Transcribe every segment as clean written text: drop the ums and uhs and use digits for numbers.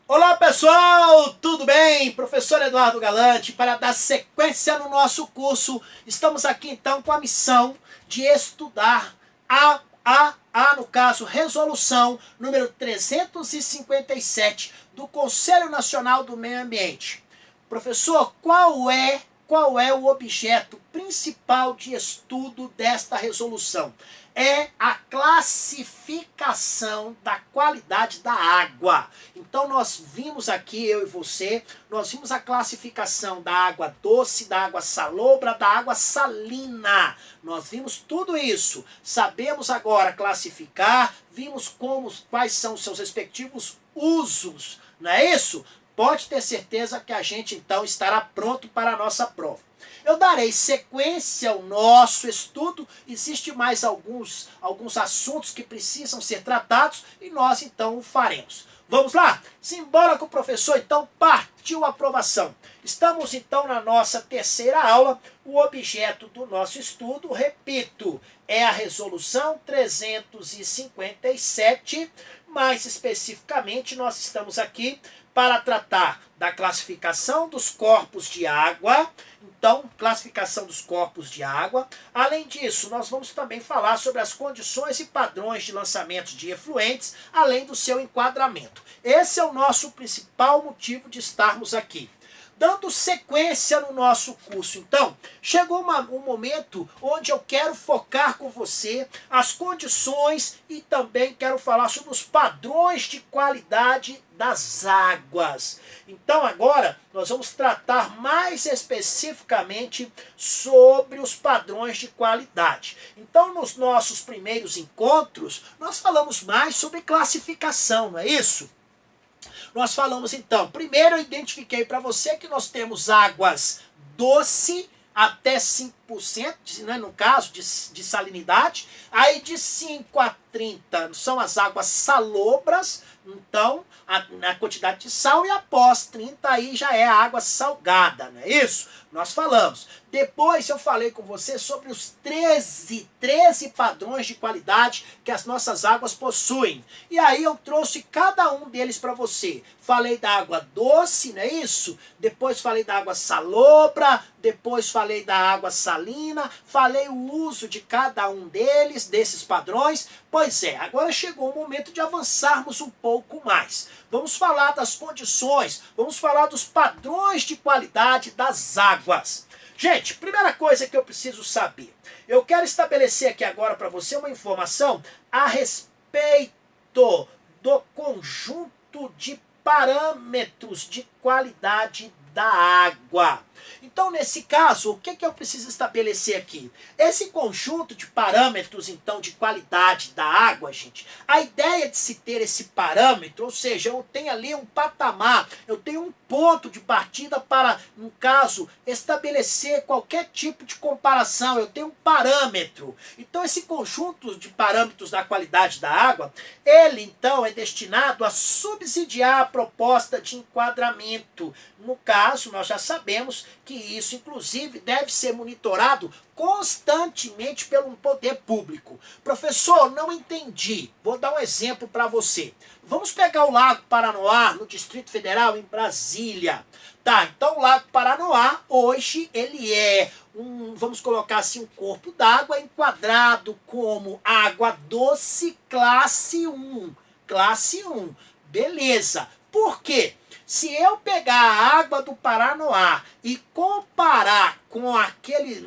Olá pessoal, tudo bem? Professor Eduardo Galante, para dar sequência no nosso curso, estamos aqui então com a missão de estudar no caso, resolução número 357 do Conselho Nacional do Meio Ambiente. Professor, qual é o objeto principal de estudo desta resolução? É a classificação da qualidade da água. Então nós vimos aqui, eu e você, nós vimos a classificação da água doce, da água salobra, da água salina. Nós vimos tudo isso. Sabemos agora classificar, vimos quais são os seus respectivos usos, não é isso? Pode ter certeza que a gente então estará pronto para a nossa prova. Eu darei sequência ao nosso estudo, existe mais alguns assuntos que precisam ser tratados e nós então o faremos. Vamos lá? Simbora com o professor, então partiu a aprovação. Estamos então na nossa terceira aula, o objeto do nosso estudo, repito, é a resolução 357, mais especificamente nós estamos aqui para tratar da classificação dos corpos de água. Então, classificação dos corpos de água. Além disso, nós vamos também falar sobre as condições e padrões de lançamentos de efluentes, além do seu enquadramento. Esse é o nosso principal motivo de estarmos aqui. Dando sequência no nosso curso, então, chegou um momento onde eu quero focar com você as condições e também quero falar sobre os padrões de qualidade das águas. Então agora nós vamos tratar mais especificamente sobre os padrões de qualidade. Então nos nossos primeiros encontros nós falamos mais sobre classificação, não é isso? Nós falamos então, primeiro eu identifiquei para você que nós temos águas doce até 5%, né, no caso de salinidade, aí de 5 a 30 são as águas salobras, então a quantidade de sal, e após 30 aí já é a água salgada, não é isso? Nós falamos. Depois eu falei com você sobre os 13 padrões de qualidade que as nossas águas possuem. E aí eu trouxe cada um deles para você. Falei da água doce, não é isso? Depois falei da água salobra, depois falei da água salina, falei o uso de cada um deles, desses padrões. Pois é, agora chegou o momento de avançarmos um pouco mais. Vamos falar das condições, vamos falar dos padrões de qualidade das águas. Gente, primeira coisa que eu preciso saber. Eu quero estabelecer aqui agora para você uma informação a respeito do conjunto de parâmetros de qualidade da água. Então, nesse caso, o que eu preciso estabelecer aqui? Esse conjunto de parâmetros, então, de qualidade da água, gente, a ideia de se ter esse parâmetro, ou seja, eu tenho ali um patamar, eu tenho um ponto de partida para, no caso, estabelecer qualquer tipo de comparação, eu tenho um parâmetro. Então, esse conjunto de parâmetros da qualidade da água, ele, então, é destinado a subsidiar a proposta de enquadramento. No caso, nós já sabemos que isso, inclusive, deve ser monitorado constantemente pelo poder público. Professor, não entendi. Vou dar um exemplo para você. Vamos pegar o Lago Paranoá, no Distrito Federal, em Brasília. Tá, então o Lago Paranoá, hoje, ele é vamos colocar assim, um corpo d'água enquadrado como água doce classe 1. Classe 1. Beleza. Por quê? Se eu pegar a água do Paranoá e comparar com aquele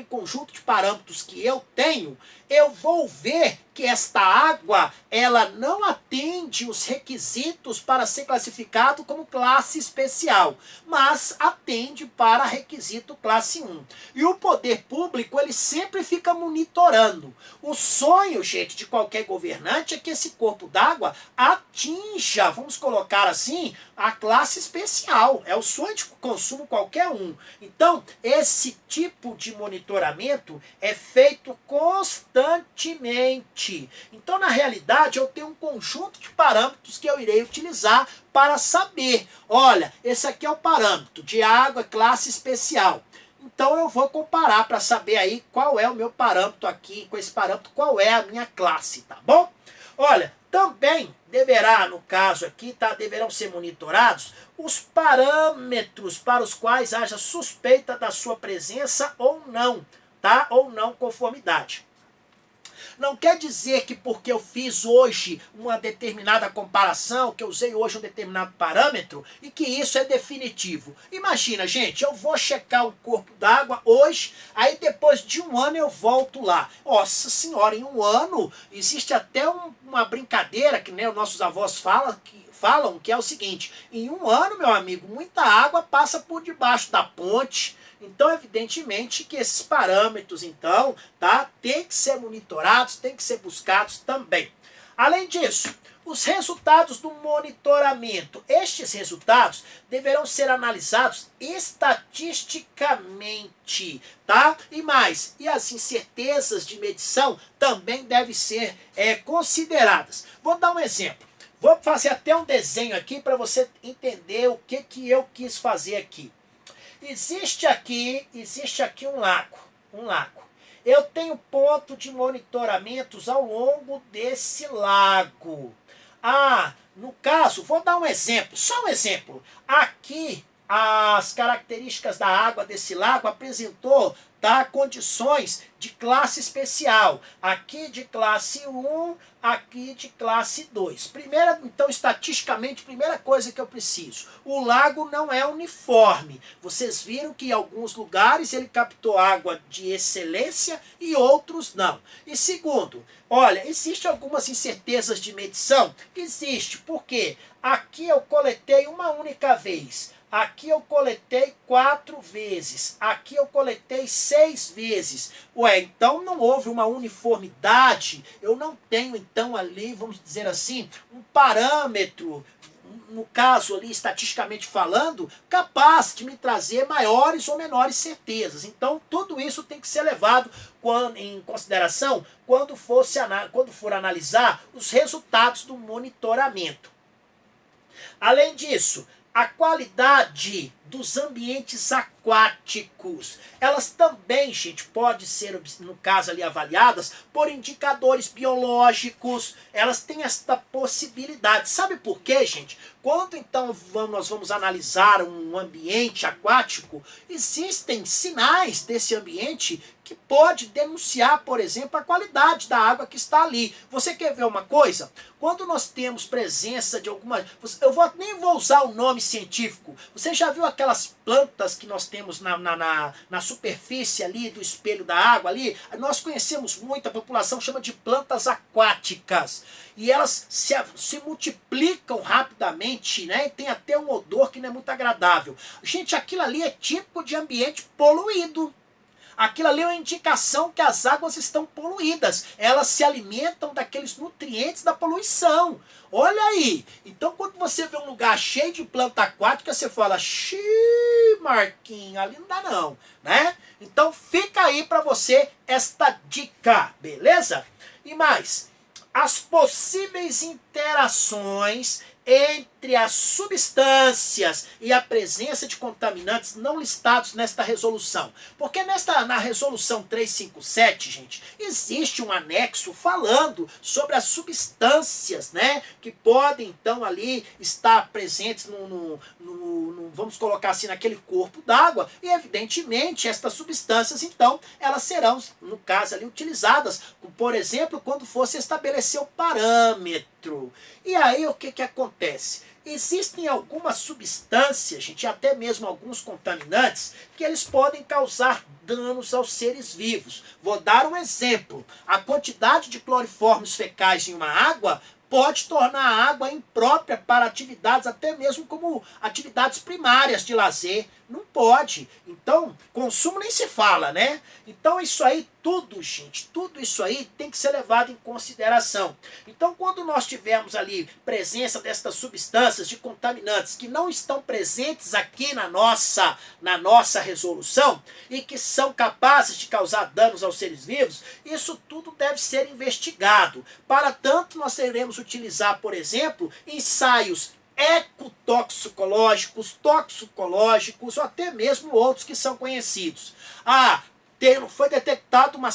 conjunto de parâmetros que eu tenho, eu vou ver que esta água, ela não atende os requisitos para ser classificado como classe especial, mas atende para requisito classe 1. E o poder público, ele sempre fica monitorando. O sonho, gente, de qualquer governante é que esse corpo d'água atinja, vamos colocar assim, a classe especial. É o sonho de consumo qualquer um. Então, esse tipo de monitoramento é feito constantemente. Então, na realidade, eu tenho um conjunto de parâmetros que eu irei utilizar para saber, olha, esse aqui é o parâmetro de água classe especial. Então eu vou comparar para saber aí qual é o meu parâmetro aqui, com esse parâmetro, qual é a minha classe, tá bom? Olha, também Também deverá, no caso aqui, deverão ser monitorados os parâmetros para os quais haja suspeita da sua presença ou não, tá? Ou não conformidade. Não quer dizer que porque eu fiz hoje uma determinada comparação, que eu usei hoje um determinado parâmetro, e que isso é definitivo. Imagina, gente, eu vou checar um corpo d'água hoje, aí depois de um ano eu volto lá. Nossa senhora, em um ano existe até uma brincadeira que, né, os nossos avós falam que é o seguinte: em um ano, meu amigo, muita água passa por debaixo da ponte. Então, evidentemente que esses parâmetros, então, tá, tem que ser monitorados, tem que ser buscados também. Além disso, os resultados do monitoramento. Estes resultados deverão ser analisados estatisticamente, tá? E mais, e as incertezas de medição também devem ser consideradas. Vou dar um exemplo. Vou fazer até um desenho aqui para você entender o que eu quis fazer aqui. Existe aqui um lago. Eu tenho ponto de monitoramentos ao longo desse lago. No caso, vou dar um exemplo, só um exemplo. Aqui, as características da água desse lago apresentou, tá, condições de classe especial. Aqui de classe 1, aqui de classe 2. Primeira, então, estatisticamente, primeira coisa que eu preciso. O lago não é uniforme. Vocês viram que em alguns lugares ele captou água de excelência e outros não. E segundo, olha, existem algumas incertezas de medição? Existe, porque aqui eu coletei uma única vez. Aqui eu coletei 4 vezes. Aqui eu coletei 6 vezes. Ué, então não houve uma uniformidade. Eu não tenho, então, ali, vamos dizer assim, um parâmetro, no caso ali, estatisticamente falando, capaz de me trazer maiores ou menores certezas. Então, tudo isso tem que ser levado em consideração quando for analisar os resultados do monitoramento. Além disso, a qualidade dos ambientes aquáticos, elas também, gente, podem ser, no caso ali, avaliadas por indicadores biológicos. Elas têm esta possibilidade. Sabe por quê, gente? Quando, então, nós vamos analisar um ambiente aquático, existem sinais desse ambiente que pode denunciar, por exemplo, a qualidade da água que está ali. Você quer ver uma coisa? Quando nós temos presença de alguma... nem vou usar o nome científico. Você já viu aquelas plantas que nós temos na superfície ali do espelho da água ali? Nós conhecemos muito, a população chama de plantas aquáticas. E elas se multiplicam rapidamente, né? E tem até um odor que não é muito agradável. Gente, aquilo ali é tipo de ambiente poluído. Aquilo ali é uma indicação que as águas estão poluídas. Elas se alimentam daqueles nutrientes da poluição. Olha aí. Então, quando você vê um lugar cheio de planta aquática, você fala: xiii, Marquinhos, ali não dá não, né? Então, fica aí para você esta dica, beleza? E mais, as possíveis interações entre as substâncias e a presença de contaminantes não listados nesta resolução. Porque na resolução 357, gente, existe um anexo falando sobre as substâncias, né, que podem, então, ali estar presentes vamos colocar assim, naquele corpo d'água, e evidentemente estas substâncias, então, elas serão, no caso ali, utilizadas, por exemplo, quando fosse estabelecer o parâmetro. E aí o que acontece? Existem algumas substâncias, gente, até mesmo alguns contaminantes, que eles podem causar danos aos seres vivos. Vou dar um exemplo. A quantidade de cloriformes fecais em uma água pode tornar a água imprópria para atividades, até mesmo como atividades primárias de lazer. Não pode. Então, consumo nem se fala, né? Então, isso aí tudo, gente, tudo isso aí tem que ser levado em consideração. Então, quando nós tivermos ali presença destas substâncias de contaminantes que não estão presentes aqui na nossa resolução e que são capazes de causar danos aos seres vivos, isso tudo deve ser investigado. Para tanto, nós iremos utilizar, por exemplo, ensaios ecotoxicológicos, toxicológicos, ou até mesmo outros que são conhecidos. foi detectada uma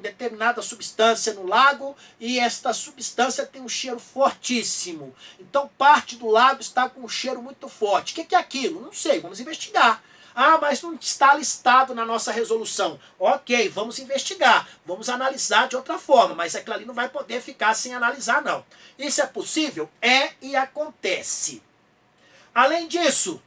determinada substância no lago e esta substância tem um cheiro fortíssimo. Então parte do lago está com um cheiro muito forte. O que é aquilo? Não sei, vamos investigar. Ah, mas não está listado na nossa resolução. Ok, vamos investigar, vamos analisar de outra forma, mas aquilo ali não vai poder ficar sem analisar, não. Isso é possível? É e acontece. Além disso,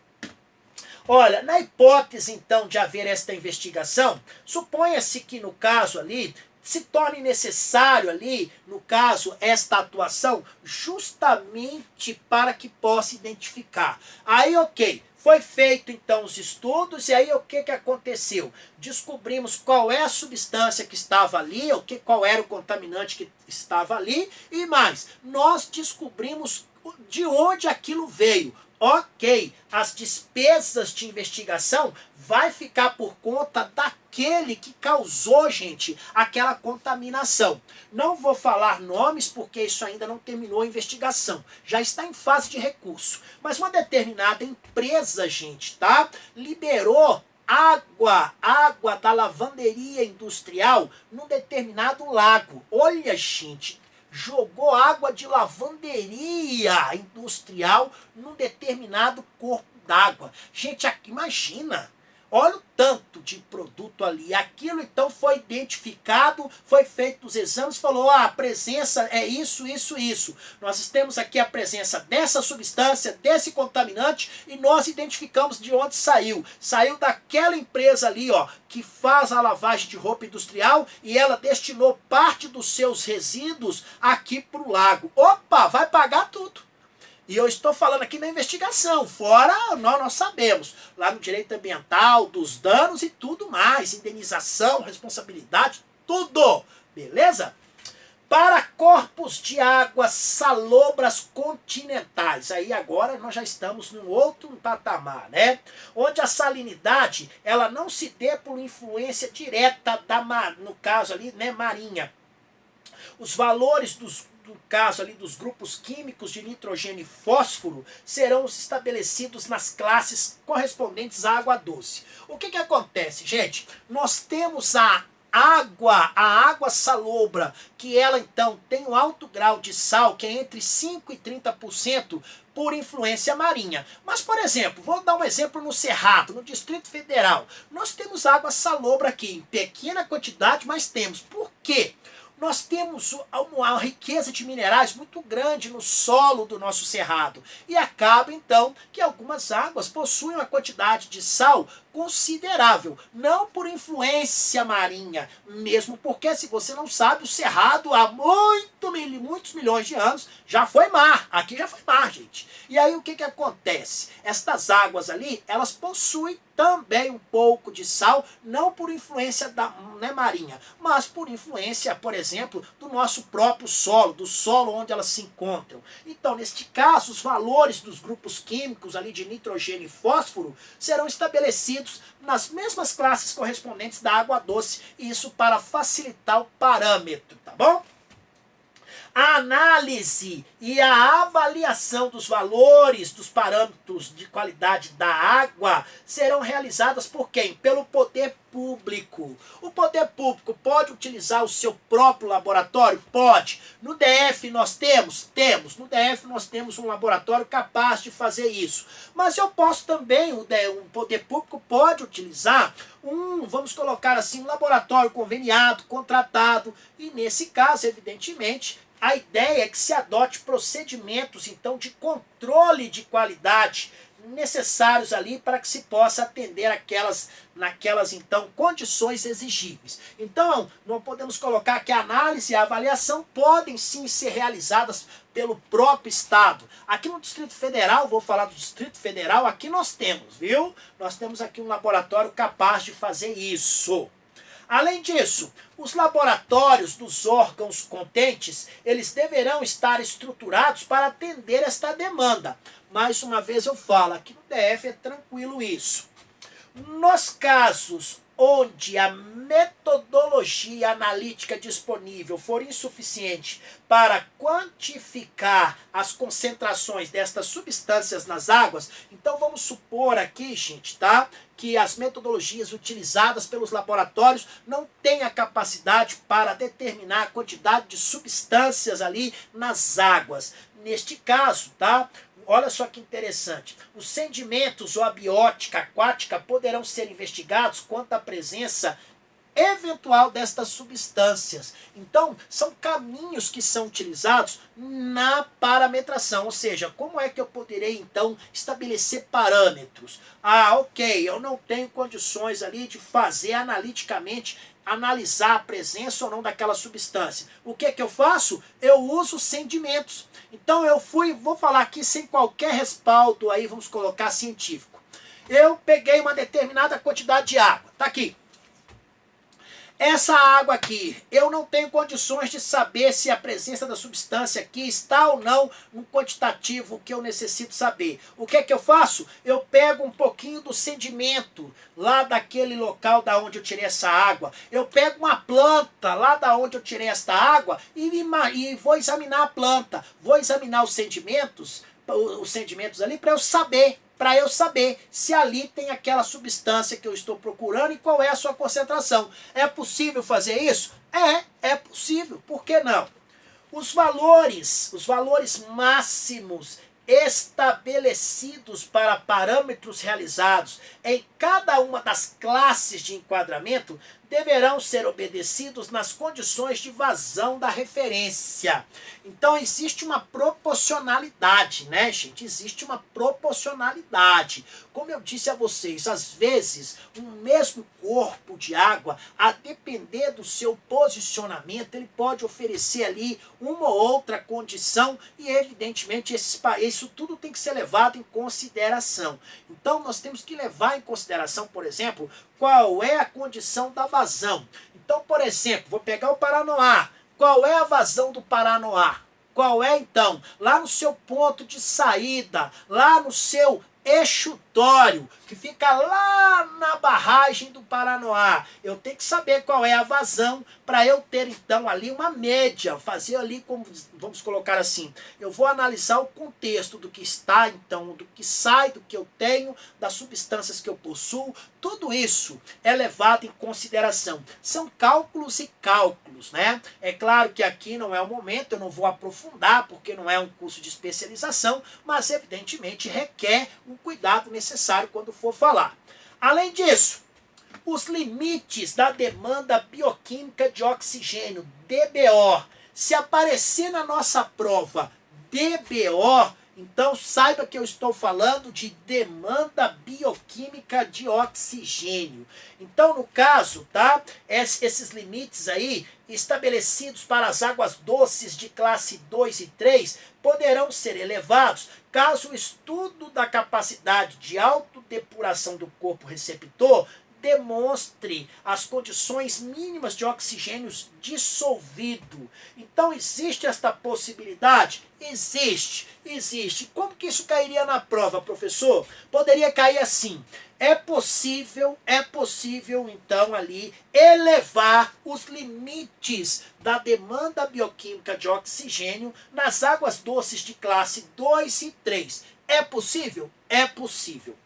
olha, na hipótese então de haver esta investigação, suponha-se que no caso ali se torne necessário ali, no caso, esta atuação justamente para que possa identificar. Aí, ok, foi feito então os estudos e aí o que aconteceu? Descobrimos qual é a substância que estava ali, qual era o contaminante que estava ali e mais, nós descobrimos de onde aquilo veio. Ok, as despesas de investigação vai ficar por conta daquele que causou, gente, aquela contaminação. Não vou falar nomes porque isso ainda não terminou a investigação. Já está em fase de recurso. Mas uma determinada empresa, gente, tá? Liberou água da lavanderia industrial num determinado lago. Olha, gente, jogou água de lavanderia industrial num determinado corpo d'água. Gente, imagina, olha o tanto de produto ali. Aquilo então foi identificado, foi feito os exames, falou, a presença é isso, isso, isso. Nós temos aqui a presença dessa substância, desse contaminante, e nós identificamos de onde saiu. Saiu daquela empresa ali, ó, que faz a lavagem de roupa industrial e ela destinou parte dos seus resíduos aqui para o lago. Opa, vai pagar tudo. E eu estou falando aqui na investigação, fora nós sabemos, lá no direito ambiental, dos danos e tudo mais, indenização, responsabilidade, tudo, beleza? Para corpos de água salobras continentais, aí agora nós já estamos num outro patamar, né? Onde a salinidade, ela não se dê por influência direta no caso ali, né, marinha. Os valores do caso ali dos grupos químicos de nitrogênio e fósforo serão estabelecidos nas classes correspondentes à água doce. O que acontece, gente? Nós temos a água salobra, que ela então tem um alto grau de sal, que é entre 5% e 30%, por influência marinha. Mas, por exemplo, vou dar um exemplo no Cerrado, no Distrito Federal. Nós temos água salobra aqui, em pequena quantidade, mas temos. Por quê? Nós temos uma riqueza de minerais muito grande no solo do nosso cerrado. E acaba, então, que algumas águas possuem uma quantidade de sal considerável. Não por influência marinha, mesmo porque, se você não sabe, o cerrado há muitos milhões de anos já foi mar. Aqui já foi mar, gente. E aí o que acontece? Estas águas ali, elas possuem também um pouco de sal, não por influência marinha, mas por influência, por exemplo, do nosso próprio solo, do solo onde elas se encontram. Então, neste caso, os valores dos grupos químicos ali de nitrogênio e fósforo serão estabelecidos nas mesmas classes correspondentes da água doce, e isso para facilitar o parâmetro, tá bom? A análise e a avaliação dos valores dos parâmetros de qualidade da água serão realizadas por quem? Pelo poder público. O poder público pode utilizar o seu próprio laboratório? Pode. No DF nós temos? Temos. No DF nós temos um laboratório capaz de fazer isso. Mas eu posso também, o poder público pode utilizar vamos colocar assim, um laboratório conveniado, contratado, e nesse caso, evidentemente, a ideia é que se adote procedimentos, então, de controle de qualidade necessários ali para que se possa atender naquelas, então, condições exigíveis. Então, não podemos colocar que a análise e a avaliação podem sim ser realizadas pelo próprio Estado. Aqui no Distrito Federal, vou falar do Distrito Federal, aqui nós temos, viu? Nós temos aqui um laboratório capaz de fazer isso. Além disso, os laboratórios dos órgãos competentes, eles deverão estar estruturados para atender esta demanda. Mais uma vez eu falo, aqui no DF é tranquilo isso. Nos casos onde a metodologia analítica disponível for insuficiente para quantificar as concentrações destas substâncias nas águas, então vamos supor aqui, gente, tá? Que as metodologias utilizadas pelos laboratórios não têm a capacidade para determinar a quantidade de substâncias ali nas águas. Neste caso, tá? Olha só que interessante. Os sedimentos ou a biótica aquática poderão ser investigados quanto à presença eventual destas substâncias. Então, são caminhos que são utilizados na parametração, ou seja, como é que eu poderei então estabelecer parâmetros? Ah, ok, eu não tenho condições ali de fazer analiticamente analisar a presença ou não daquela substância. O que é que eu faço? Eu uso sedimentos. Então eu vou falar aqui sem qualquer respaldo aí, vamos colocar científico. Eu peguei uma determinada quantidade de água, tá aqui. Essa água aqui, eu não tenho condições de saber se a presença da substância aqui está ou não no quantitativo que eu necessito saber. O que é que eu faço? Eu pego um pouquinho do sedimento lá daquele local da onde eu tirei essa água. Eu pego uma planta lá da onde eu tirei esta água e vou examinar a planta. Vou examinar os sedimentos ali para eu saber se ali tem aquela substância que eu estou procurando e qual é a sua concentração. É possível fazer isso? É possível. Por que não? Os valores máximos estabelecidos para parâmetros realizados em cada uma das classes de enquadramento deverão ser obedecidos nas condições de vazão da referência. Então existe uma proporcionalidade, né, gente? Existe uma proporcionalidade. Como eu disse a vocês, às vezes, um mesmo corpo de água, a depender do seu posicionamento, ele pode oferecer ali uma ou outra condição e, evidentemente, isso tudo tem que ser levado em consideração. Então, nós temos que levar em consideração, por exemplo, qual é a condição da vazão. Então, por exemplo, vou pegar o Paranoá. Qual é a vazão do Paranoá? Qual é, então? Lá no seu ponto de saída, lá no seu exutório, que fica lá na barragem do Paranoá. Eu tenho que saber qual é a vazão para eu ter, então, ali uma média, fazer ali, como vamos colocar assim, eu vou analisar o contexto do que está, então, do que sai, do que eu tenho, das substâncias que eu possuo, tudo isso é levado em consideração. São cálculos e cálculos, né? É claro que aqui não é o momento, eu não vou aprofundar, porque não é um curso de especialização, mas evidentemente requer um cuidado necessário quando for falar. Além disso, os limites da demanda bioquímica de oxigênio, DBO. Se aparecer na nossa prova DBO, então saiba que eu estou falando de demanda bioquímica de oxigênio. Então, no caso, tá? Esses limites aí, estabelecidos para as águas doces de classe 2 e 3, poderão ser elevados caso o estudo da capacidade de autodepuração do corpo receptor demonstre as condições mínimas de oxigênio dissolvido. Então, existe esta possibilidade? Existe. Como que isso cairia na prova, professor? Poderia cair assim. É possível, então, ali, elevar os limites da demanda bioquímica de oxigênio nas águas doces de classe 2 e 3. É possível? É possível.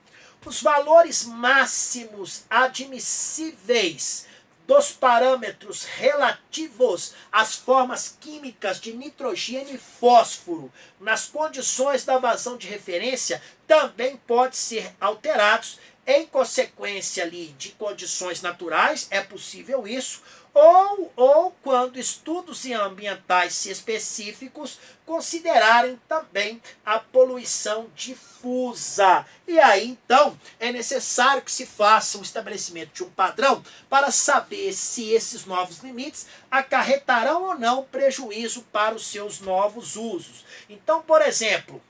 Os valores máximos admissíveis dos parâmetros relativos às formas químicas de nitrogênio e fósforo nas condições da vazão de referência também podem ser alterados em consequência ali de condições naturais, é possível isso, ou quando estudos ambientais específicos considerarem também a poluição difusa. E aí, então, é necessário que se faça um estabelecimento de um padrão para saber se esses novos limites acarretarão ou não prejuízo para os seus novos usos. Então, por exemplo,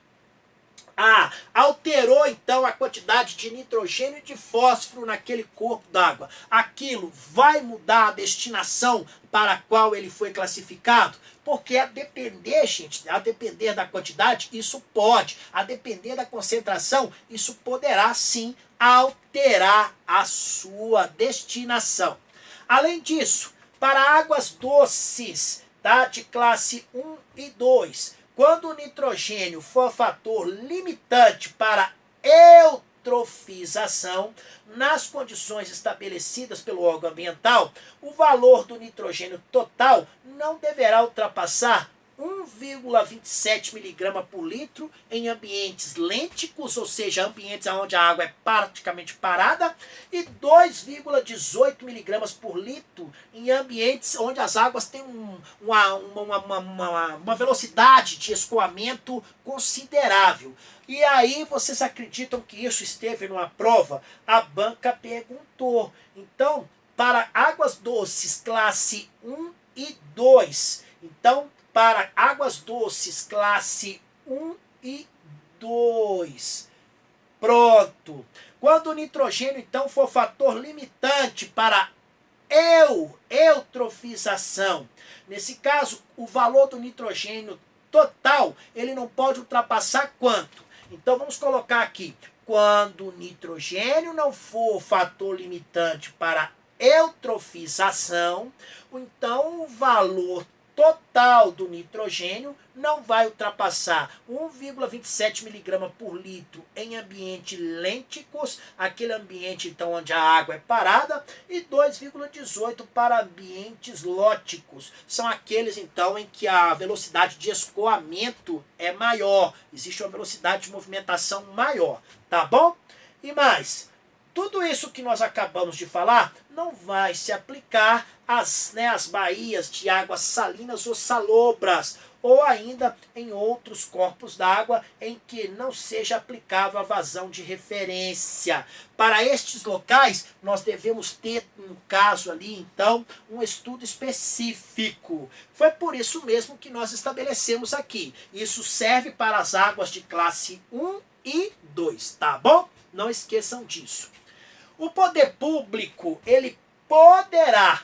Alterou então a quantidade de nitrogênio e de fósforo naquele corpo d'água. Aquilo vai mudar a destinação para a qual ele foi classificado? Porque a depender, gente, a depender da quantidade, isso pode. A depender da concentração, isso poderá sim alterar a sua destinação. Além disso, para águas doces, tá, de classe 1 e 2, quando o nitrogênio for fator limitante para eutrofização, nas condições estabelecidas pelo órgão ambiental, o valor do nitrogênio total não deverá ultrapassar 1,27 miligrama por litro em ambientes lênticos, ou seja, ambientes onde a água é praticamente parada, e 2,18 miligramas por litro em ambientes onde as águas têm uma velocidade de escoamento considerável. E aí vocês acreditam que isso esteve numa prova? A banca perguntou. Então, para águas doces classe 1 e 2, então, para águas doces classe 1 e 2. Pronto. Quando o nitrogênio, então, for fator limitante para eutrofização, nesse caso, o valor do nitrogênio total, ele não pode ultrapassar quanto? Então, vamos colocar aqui. Quando o nitrogênio não for fator limitante para eutrofização, então o valor total do nitrogênio não vai ultrapassar 1,27 miligrama por litro em ambientes lênticos, aquele ambiente então onde a água é parada, e 2,18 para ambientes lóticos. São aqueles então em que a velocidade de escoamento é maior, existe uma velocidade de movimentação maior, tá bom? E mais, tudo isso que nós acabamos de falar não vai se aplicar às baías de águas salinas ou salobras, ou ainda em outros corpos d'água em que não seja aplicável a vazão de referência. Para estes locais, nós devemos ter, no caso ali, então, um estudo específico. Foi por isso mesmo que nós estabelecemos aqui. Isso serve para as águas de classe 1 e 2, tá bom? Não esqueçam disso. O poder público, ele poderá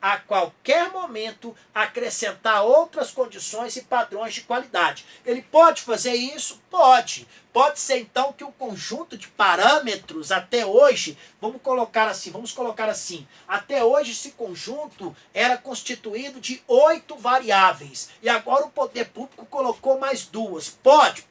a qualquer momento acrescentar outras condições e padrões de qualidade. Ele pode fazer isso? Pode. Pode ser então que o conjunto de parâmetros até hoje, vamos colocar assim, até hoje esse conjunto era constituído de 8 variáveis. E agora o poder público colocou mais 2. Pode,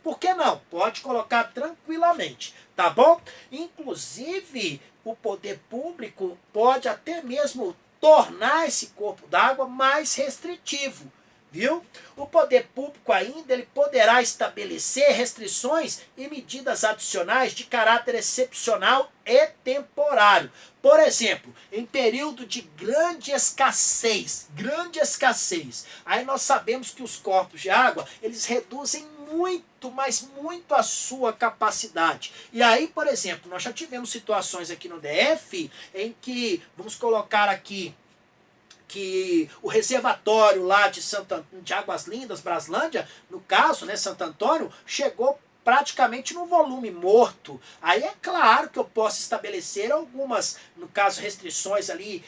por que não? Pode colocar tranquilamente, tá bom? Inclusive, o poder público pode até mesmo tornar esse corpo d'água mais restritivo, viu? O poder público ainda ele poderá estabelecer restrições e medidas adicionais de caráter excepcional e temporário. Por exemplo, em período de grande escassez, aí nós sabemos que os corpos de água, eles reduzem muito, mas muito a sua capacidade. E aí, por exemplo, nós já tivemos situações aqui no DF em que, vamos colocar aqui, que o reservatório lá de Águas Lindas, Braslândia, no caso, né, Santo Antônio, chegou praticamente no volume morto. Aí é claro que eu posso estabelecer algumas, no caso, restrições ali,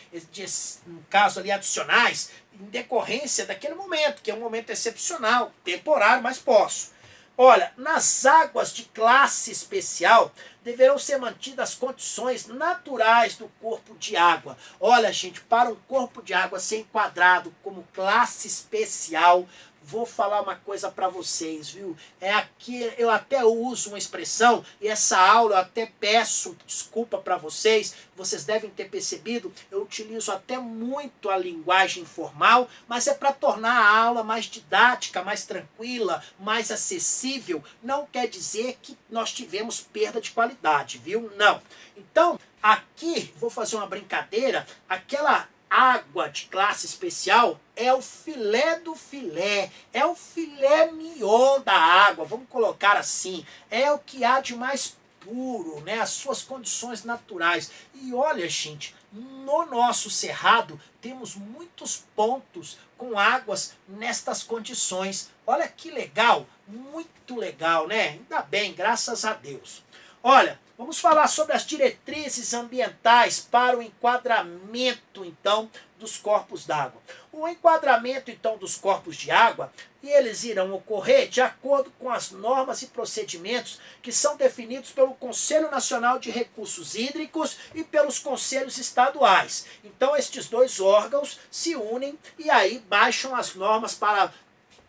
no caso ali, adicionais, em decorrência daquele momento, que é um momento excepcional, temporário, mas posso. Olha, nas águas de classe especial, deverão ser mantidas as condições naturais do corpo de água. Olha, gente, para um corpo de água ser enquadrado como classe especial, vou falar uma coisa para vocês, viu? É aqui, eu até uso uma expressão, e essa aula eu até peço desculpa para vocês, vocês devem ter percebido, eu utilizo até muito a linguagem informal, mas é para tornar a aula mais didática, mais tranquila, mais acessível. Não quer dizer que nós tivemos perda de qualidade, viu? Não. Então, aqui, vou fazer uma brincadeira, aquela água de classe especial é o filé do filé, é o filé mignon da água, vamos colocar assim, é o que há de mais puro, né, as suas condições naturais. E olha, gente, no nosso cerrado temos muitos pontos com águas nestas condições. Olha que legal, muito legal, né? Ainda bem, graças a Deus. Olha, vamos falar sobre as diretrizes ambientais para o enquadramento, então, dos corpos d'água. O enquadramento, então, dos corpos de água, eles irão ocorrer de acordo com as normas e procedimentos que são definidos pelo Conselho Nacional de Recursos Hídricos e pelos conselhos estaduais. Então, estes dois órgãos se unem e aí baixam as normas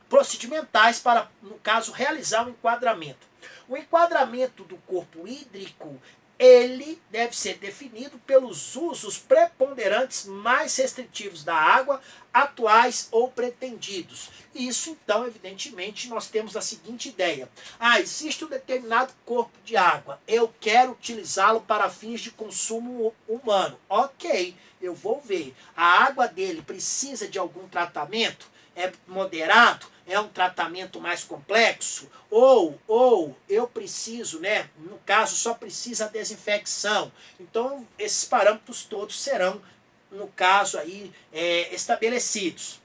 procedimentais para, no caso, realizar o enquadramento. O enquadramento do corpo hídrico, ele deve ser definido pelos usos preponderantes mais restritivos da água, atuais ou pretendidos. Isso, então, evidentemente, nós temos a seguinte ideia. Existe um determinado corpo de água, eu quero utilizá-lo para fins de consumo humano. Ok, eu vou ver. A água dele precisa de algum tratamento? É moderado? É um tratamento mais complexo? Ou eu preciso, né? No caso, só precisa a desinfecção. Então, esses parâmetros todos serão, no caso aí, estabelecidos.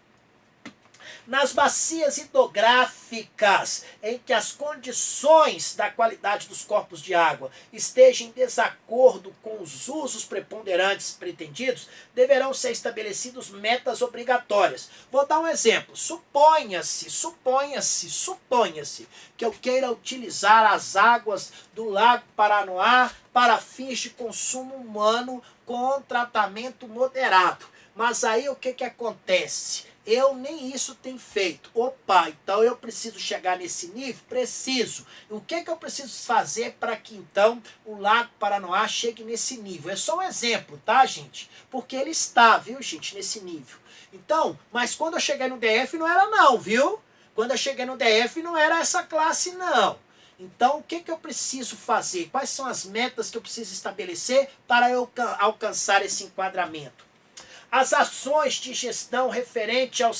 Nas bacias hidrográficas em que as condições da qualidade dos corpos de água estejam em desacordo com os usos preponderantes pretendidos, deverão ser estabelecidas metas obrigatórias. Vou dar um exemplo. Suponha-se que eu queira utilizar as águas do Lago Paranoá para fins de consumo humano com tratamento moderado. Mas aí o que acontece? Eu nem isso tenho feito. Opa, então eu preciso chegar nesse nível? Preciso. O que eu preciso fazer para que então o Lago Paranoá chegue nesse nível? É só um exemplo, tá, gente? Porque ele está, viu, gente, nesse nível. Então, mas quando eu cheguei no DF não era não, viu? Quando eu cheguei no DF não era essa classe não. Então, o que eu preciso fazer? Quais são as metas que eu preciso estabelecer para eu alcançar esse enquadramento? As ações de gestão referente ao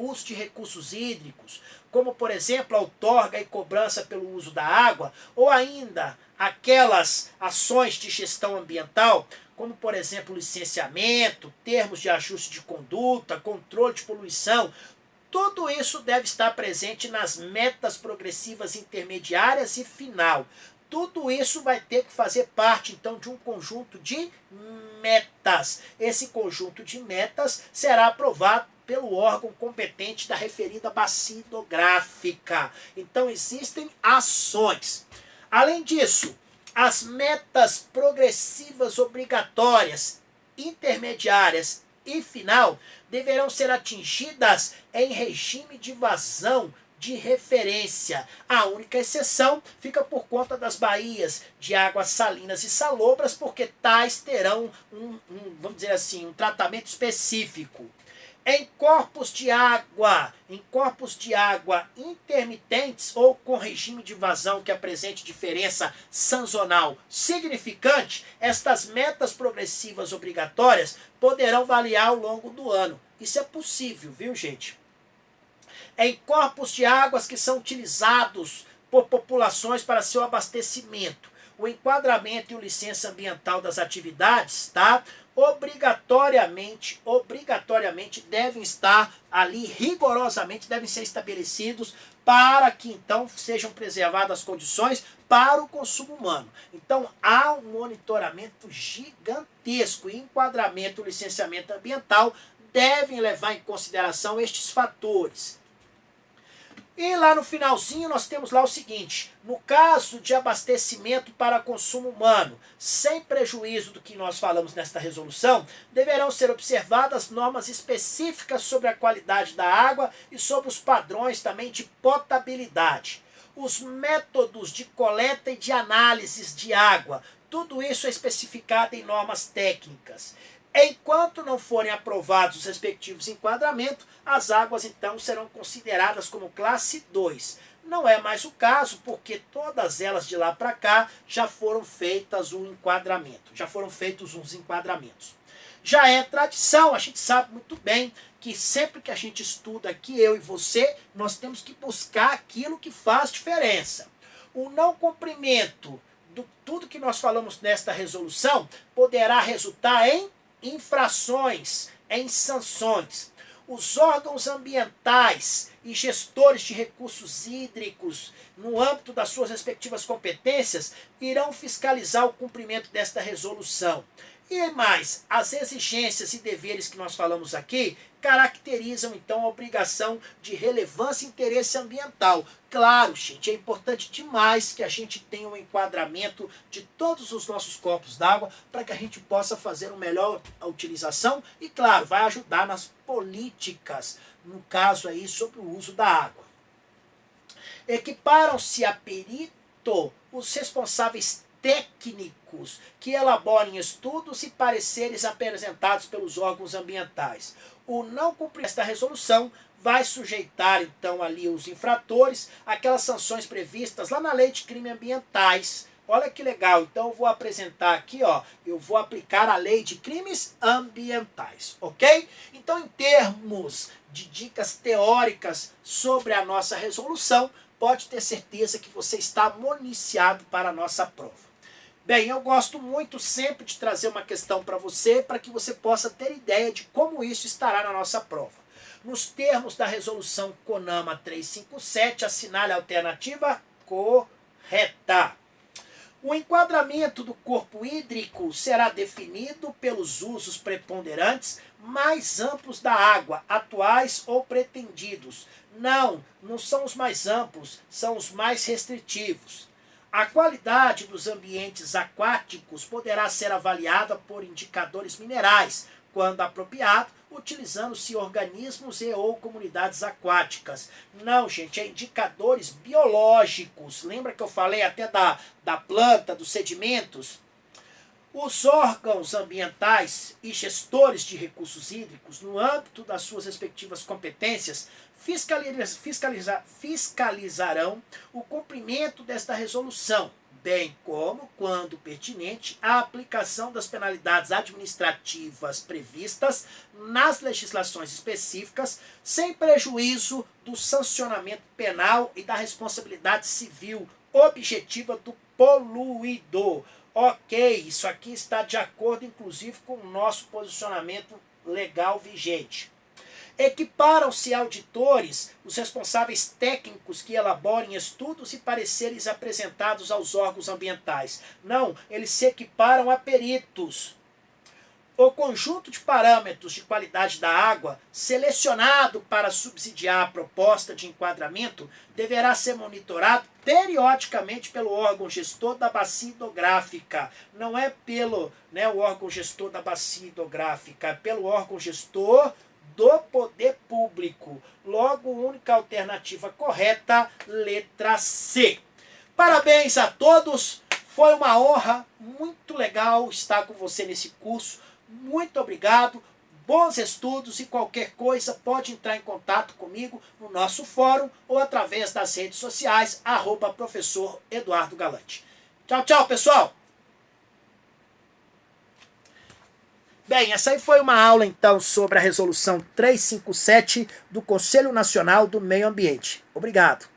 uso de recursos hídricos, como, por exemplo, a outorga e cobrança pelo uso da água, ou ainda aquelas ações de gestão ambiental, como, por exemplo, licenciamento, termos de ajuste de conduta, controle de poluição, tudo isso deve estar presente nas metas progressivas intermediárias e final. Tudo isso vai ter que fazer parte, então, de um conjunto de metas. Esse conjunto de metas será aprovado pelo órgão competente da referida bacia hidrográfica. Então, existem ações. Além disso, as metas progressivas obrigatórias, intermediárias e final deverão ser atingidas em regime de vazão de referência. A única exceção fica por conta das baías de águas salinas e salobras, porque tais terão vamos dizer assim, um tratamento específico. Em corpos de água intermitentes ou com regime de vazão que apresente diferença sazonal significante, estas metas progressivas obrigatórias poderão variar ao longo do ano. Isso é possível, viu, gente? Em corpos de águas que são utilizados por populações para seu abastecimento, o enquadramento e o licença ambiental das atividades, tá? Obrigatoriamente devem estar ali, rigorosamente devem ser estabelecidos para que então sejam preservadas as condições para o consumo humano. Então há um monitoramento gigantesco e enquadramento e licenciamento ambiental devem levar em consideração estes fatores. E lá no finalzinho nós temos lá o seguinte: no caso de abastecimento para consumo humano, sem prejuízo do que nós falamos nesta resolução, deverão ser observadas normas específicas sobre a qualidade da água e sobre os padrões também de potabilidade. Os métodos de coleta e de análises de água, tudo isso é especificado em normas técnicas. Enquanto não forem aprovados os respectivos enquadramentos, as águas então serão consideradas como classe 2. Não é mais o caso, porque todas elas de lá para cá já foram feitas um enquadramento, já foram feitos uns enquadramentos. Já é tradição, a gente sabe muito bem que sempre que a gente estuda aqui, eu e você, nós temos que buscar aquilo que faz diferença. O não cumprimento tudo que nós falamos nesta resolução poderá resultar em infrações, em sanções. Os órgãos ambientais e gestores de recursos hídricos, no âmbito das suas respectivas competências, irão fiscalizar o cumprimento desta resolução. E mais, as exigências e deveres que nós falamos aqui caracterizam, então, a obrigação de relevância e interesse ambiental. Claro, gente, é importante demais que a gente tenha um enquadramento de todos os nossos corpos d'água para que a gente possa fazer uma melhor utilização e, claro, vai ajudar nas políticas, no caso aí, sobre o uso da água. Equiparam-se a perito os responsáveis técnicos que elaborem estudos e pareceres apresentados pelos órgãos ambientais. O não cumprimento desta resolução vai sujeitar, então, ali os infratores àquelas sanções previstas lá na Lei de Crimes Ambientais. Olha que legal. Então, eu vou apresentar aqui, ó, eu vou aplicar a Lei de Crimes Ambientais, ok? Então, em termos de dicas teóricas sobre a nossa resolução, pode ter certeza que você está municiado para a nossa prova. Bem, eu gosto muito sempre de trazer uma questão para que você possa ter ideia de como isso estará na nossa prova. Nos termos da resolução CONAMA 357, assinale a alternativa correta. O enquadramento do corpo hídrico será definido pelos usos preponderantes mais amplos da água, atuais ou pretendidos. Não são os mais amplos, são os mais restritivos. A qualidade dos ambientes aquáticos poderá ser avaliada por indicadores minerais, quando apropriado, utilizando-se organismos e ou comunidades aquáticas. Não, gente, é indicadores biológicos. Lembra que eu falei até da planta, dos sedimentos? Os órgãos ambientais e gestores de recursos hídricos, no âmbito das suas respectivas competências, fiscalizarão o cumprimento desta resolução, bem como, quando pertinente, a aplicação das penalidades administrativas previstas nas legislações específicas, sem prejuízo do sancionamento penal e da responsabilidade civil objetiva do poluidor. Ok, isso aqui está de acordo, inclusive, com o nosso posicionamento legal vigente. Equiparam-se auditores os responsáveis técnicos que elaborem estudos e pareceres apresentados aos órgãos ambientais. Não, eles se equiparam a peritos. O conjunto de parâmetros de qualidade da água, selecionado para subsidiar a proposta de enquadramento, deverá ser monitorado periodicamente pelo órgão gestor da bacia hidrográfica. Não é pelo o órgão gestor da bacia hidrográfica, é pelo órgão gestor do poder público. Logo, única alternativa correta, letra C. Parabéns a todos, foi uma honra, muito legal estar com você nesse curso. Muito obrigado, bons estudos e qualquer coisa pode entrar em contato comigo no nosso fórum ou através das redes sociais, @professor Eduardo Galante. Tchau, tchau, pessoal! Bem, essa aí foi uma aula, então, sobre a resolução 357 do Conselho Nacional do Meio Ambiente. Obrigado.